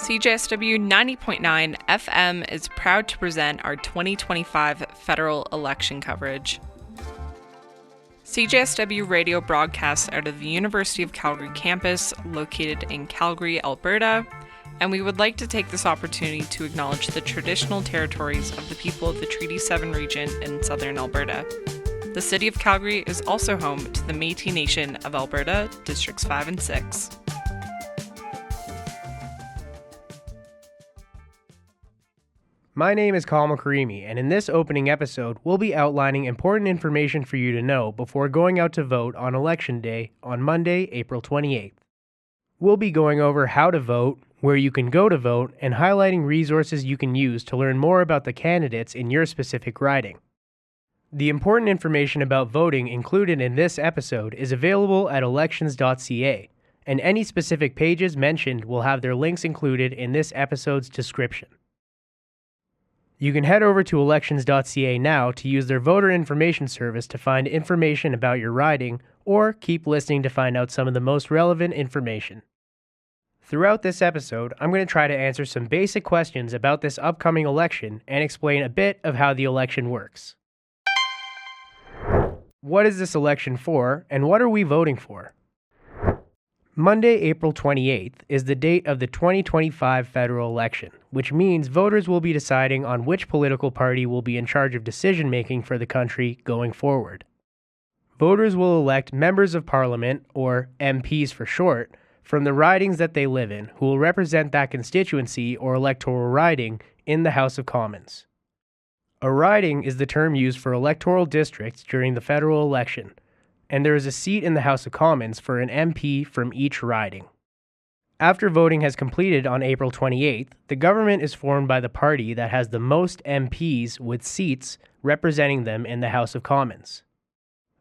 CJSW 90.9 FM is proud to present our 2025 federal election coverage. CJSW radio broadcasts out of the University of Calgary campus located in Calgary, Alberta, and we would like to take this opportunity to acknowledge the traditional territories of the people of the Treaty 7 region in southern Alberta. The City of Calgary is also home to the Métis Nation of Alberta, Districts 5 and 6. My name is Kamal Karimi, and in this opening episode, we'll be outlining important information for you to know before going out to vote on Election Day on Monday, April 28th. We'll be going over how to vote, where you can go to vote, and highlighting resources you can use to learn more about the candidates in your specific riding. The important information about voting included in this episode is available at elections.ca, and any specific pages mentioned will have their links included in this episode's description. You can head over to elections.ca now to use their voter information service to find information about your riding, or keep listening to find out some of the most relevant information. Throughout this episode, I'm going to try to answer some basic questions about this upcoming election and explain a bit of how the election works. What is this election for, and what are we voting for? Monday, April 28th is the date of the 2025 federal election, which means voters will be deciding on which political party will be in charge of decision-making for the country going forward. Voters will elect members of parliament, or MPs for short, from the ridings that they live in, who will represent that constituency or electoral riding in the House of Commons. A riding is the term used for electoral districts during the federal election, and there is a seat in the House of Commons for an MP from each riding. After voting has completed on April 28th, the government is formed by the party that has the most MPs with seats representing them in the House of Commons.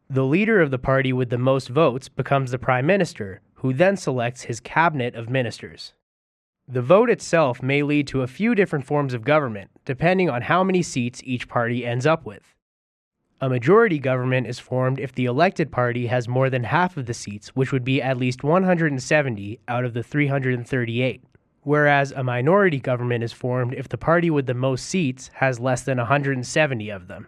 The leader of the party with the most votes becomes the Prime Minister, who then selects his cabinet of ministers. The vote itself may lead to a few different forms of government, depending on how many seats each party ends up with. A majority government is formed if the elected party has more than half of the seats, which would be at least 170 out of the 338, whereas a minority government is formed if the party with the most seats has less than 170 of them.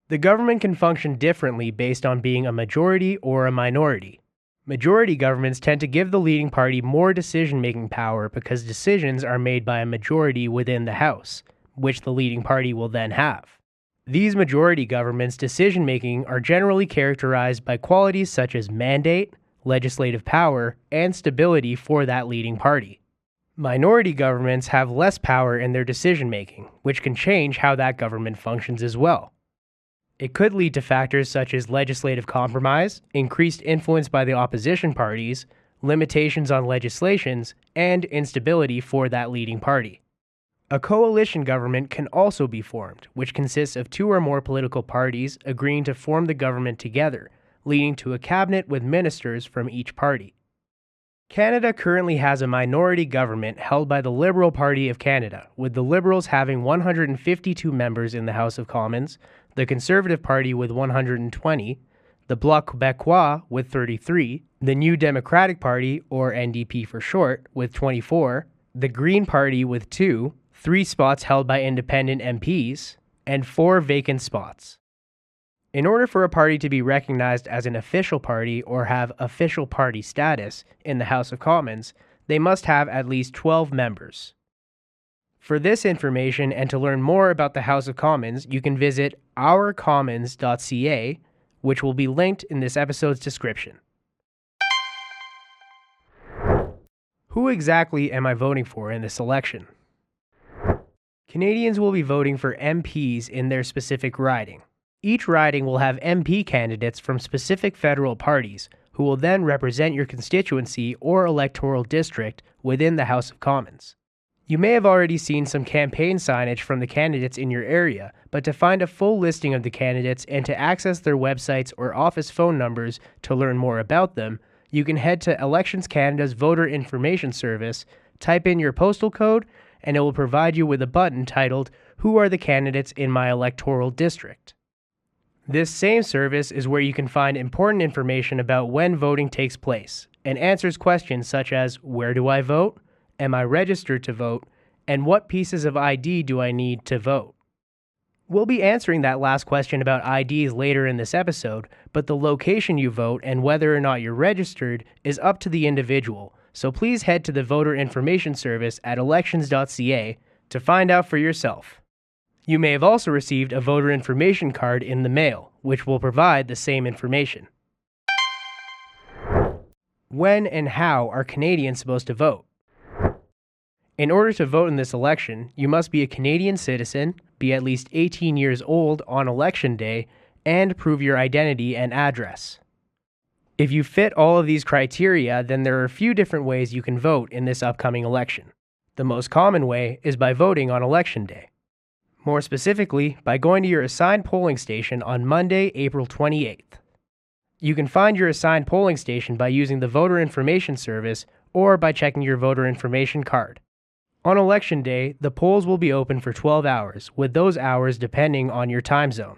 The government can function differently based on being a majority or a minority. Majority governments tend to give the leading party more decision-making power because decisions are made by a majority within the House, which the leading party will then have. These majority governments' decision-making are generally characterized by qualities such as mandate, legislative power, and stability for that leading party. Minority governments have less power in their decision-making, which can change how that government functions as well. It could lead to factors such as legislative compromise, increased influence by the opposition parties, limitations on legislations, and instability for that leading party. A coalition government can also be formed, which consists of two or more political parties agreeing to form the government together, leading to a cabinet with ministers from each party. Canada currently has a minority government held by the Liberal Party of Canada, with the Liberals having 152 members in the House of Commons, the Conservative Party with 120, the Bloc Québécois with 33, the New Democratic Party, or NDP for short, with 24, the Green Party with 2, 3 spots held by independent MPs, and 4 vacant spots. In order for a party to be recognized as an official party or have official party status in the House of Commons, they must have at least 12 members. For this information and to learn more about the House of Commons, you can visit ourcommons.ca, which will be linked in this episode's description. Who exactly am I voting for in this election? Canadians will be voting for MPs in their specific riding. Each riding will have MP candidates from specific federal parties who will then represent your constituency or electoral district within the House of Commons. You may have already seen some campaign signage from the candidates in your area, but to find a full listing of the candidates and to access their websites or office phone numbers to learn more about them, you can head to Elections Canada's Voter Information Service, type in your postal code, and it will provide you with a button titled, "Who are the candidates in my electoral district?" This same service is where you can find important information about when voting takes place, and answers questions such as, where do I vote? am I registered to vote, and what pieces of ID do I need to vote? We'll be answering that last question about IDs later in this episode, but the location you vote and whether or not you're registered is up to the individual, so please head to the Voter Information Service at elections.ca to find out for yourself. You may have also received a voter information card in the mail, which will provide the same information. When and how are Canadians supposed to vote? In order to vote in this election, you must be a Canadian citizen, be at least 18 years old on election day, and prove your identity and address. If you fit all of these criteria, then there are a few different ways you can vote in this upcoming election. The most common way is by voting on election day. More specifically, by going to your assigned polling station on Monday, April 28th. You can find your assigned polling station by using the Voter Information Service or by checking your voter information card. On election day, the polls will be open for 12 hours, with those hours depending on your time zone.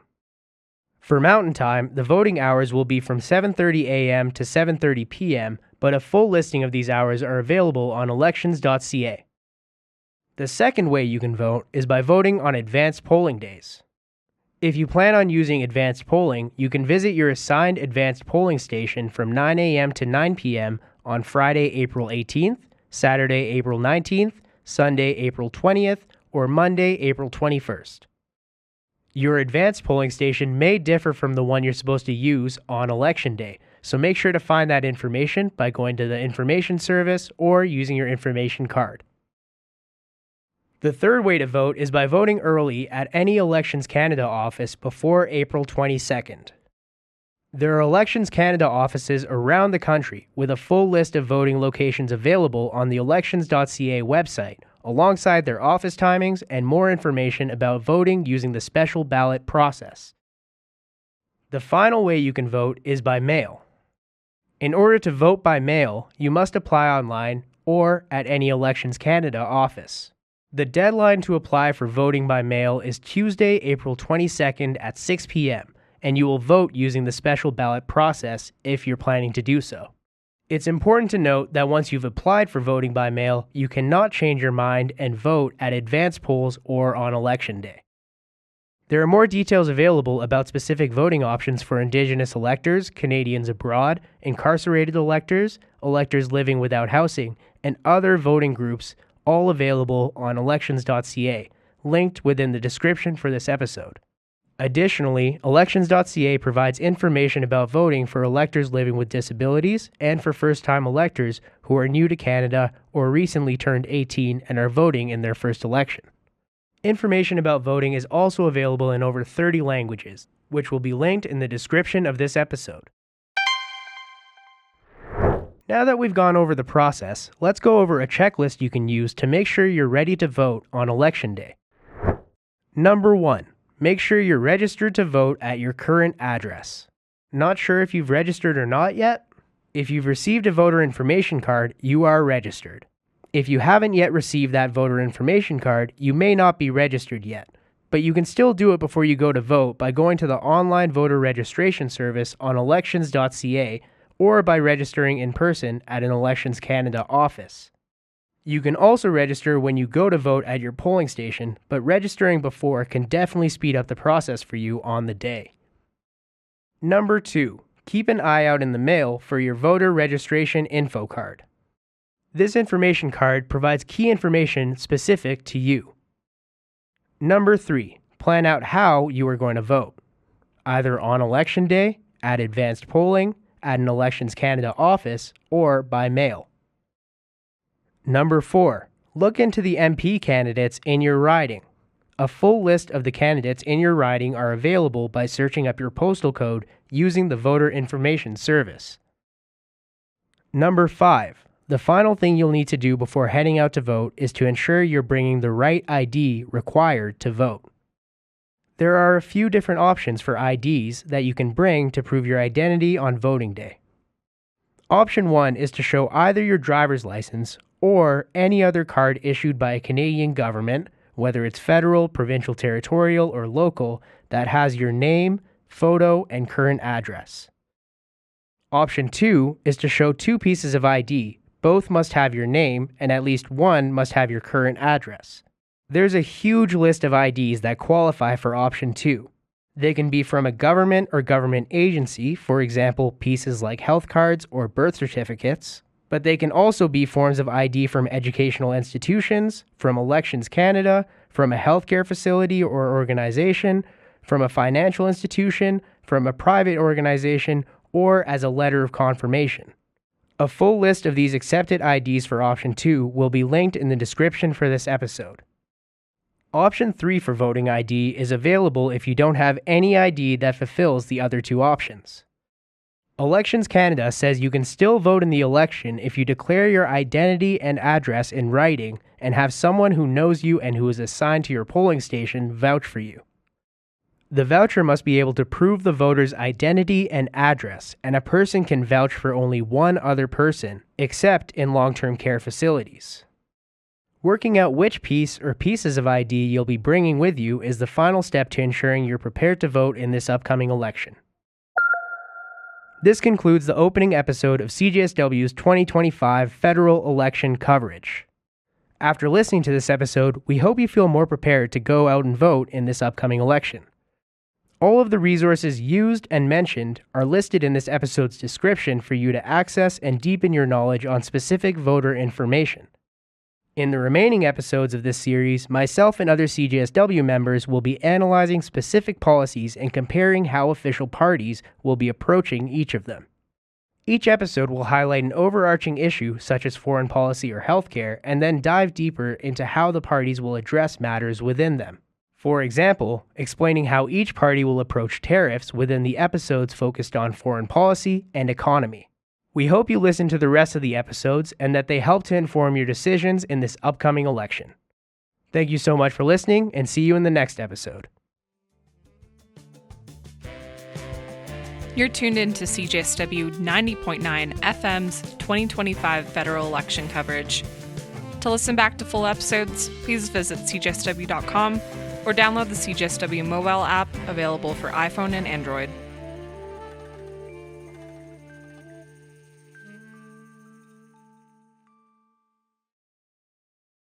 For Mountain Time, the voting hours will be from 7:30 a.m. to 7:30 p.m., but a full listing of these hours are available on elections.ca. The second way you can vote is by voting on advanced polling days. If you plan on using advanced polling, you can visit your assigned advanced polling station from 9 a.m. to 9 p.m. on Friday, April 18th, Saturday, April 19th, Sunday, April 20th, or Monday, April 21st. Your advanced polling station may differ from the one you're supposed to use on election day, so make sure to find that information by going to the information service or using your information card. The third way to vote is by voting early at any Elections Canada office before April 22nd. There are Elections Canada offices around the country with a full list of voting locations available on the elections.ca website, alongside their office timings and more information about voting using the special ballot process. The final way you can vote is by mail. In order to vote by mail, you must apply online or at any Elections Canada office. The deadline to apply for voting by mail is Tuesday, April 22nd at 6 p.m., and you will vote using the special ballot process if you're planning to do so. It's important to note that once you've applied for voting by mail, you cannot change your mind and vote at advanced polls or on election day. There are more details available about specific voting options for Indigenous electors, Canadians abroad, incarcerated electors, electors living without housing, and other voting groups, all available on elections.ca, linked within the description for this episode. Additionally, elections.ca provides information about voting for electors living with disabilities and for first-time electors who are new to Canada or recently turned 18 and are voting in their first election. Information about voting is also available in over 30 languages, which will be linked in the description of this episode. Now that we've gone over the process, let's go over a checklist you can use to make sure you're ready to vote on election day. Number 1. Make sure you're registered to vote at your current address. Not sure if you've registered or not yet? If you've received a voter information card, you are registered. If you haven't yet received that voter information card, you may not be registered yet, but you can still do it before you go to vote by going to the online voter registration service on elections.ca or by registering in person at an Elections Canada office. You can also register when you go to vote at your polling station, but registering before can definitely speed up the process for you on the day. Number 2. Keep an eye out in the mail for your voter registration info card. This information card provides key information specific to you. Number 3. Plan out how you are going to vote, either on election day, at advanced polling, at an Elections Canada office, or by mail. Number 4. Look into the MP candidates in your riding. A full list of the candidates in your riding are available by searching up your postal code using the Voter Information Service. Number 5. The final thing you'll need to do before heading out to vote is to ensure you're bringing the right ID required to vote. There are a few different options for IDs that you can bring to prove your identity on voting day. Option 1 is to show either your driver's license or any other card issued by a Canadian government, whether it's federal, provincial, territorial, or local, that has your name, photo, and current address. Option 2 is to show 2 pieces of ID, both must have your name and at least one must have your current address. There's a huge list of IDs that qualify for option 2. They can be from a government or government agency, for example, pieces like health cards or birth certificates, but they can also be forms of ID from educational institutions, from Elections Canada, from a healthcare facility or organization, from a financial institution, from a private organization, or as a letter of confirmation. A full list of these accepted IDs for option 2 will be linked in the description for this episode. Option 3 for voting ID is available if you don't have any ID that fulfills the other two options. Elections Canada says you can still vote in the election if you declare your identity and address in writing and have someone who knows you and who is assigned to your polling station vouch for you. The voucher must be able to prove the voter's identity and address, and a person can vouch for only one other person, except in long-term care facilities. Working out which piece or pieces of ID you'll be bringing with you is the final step to ensuring you're prepared to vote in this upcoming election. This concludes the opening episode of CJSW's 2025 federal election coverage. After listening to this episode, we hope you feel more prepared to go out and vote in this upcoming election. All of the resources used and mentioned are listed in this episode's description for you to access and deepen your knowledge on specific voter information. In the remaining episodes of this series, myself and other CJSW members will be analyzing specific policies and comparing how official parties will be approaching each of them. Each episode will highlight an overarching issue such as foreign policy or healthcare, and then dive deeper into how the parties will address matters within them. For example, explaining how each party will approach tariffs within the episodes focused on foreign policy and economy. We hope you listen to the rest of the episodes and that they help to inform your decisions in this upcoming election. Thank you so much for listening, and see you in the next episode. You're tuned in to CJSW 90.9 FM's 2025 federal election coverage. To listen back to full episodes, please visit cjsw.com or download the CJSW mobile app available for iPhone and Android.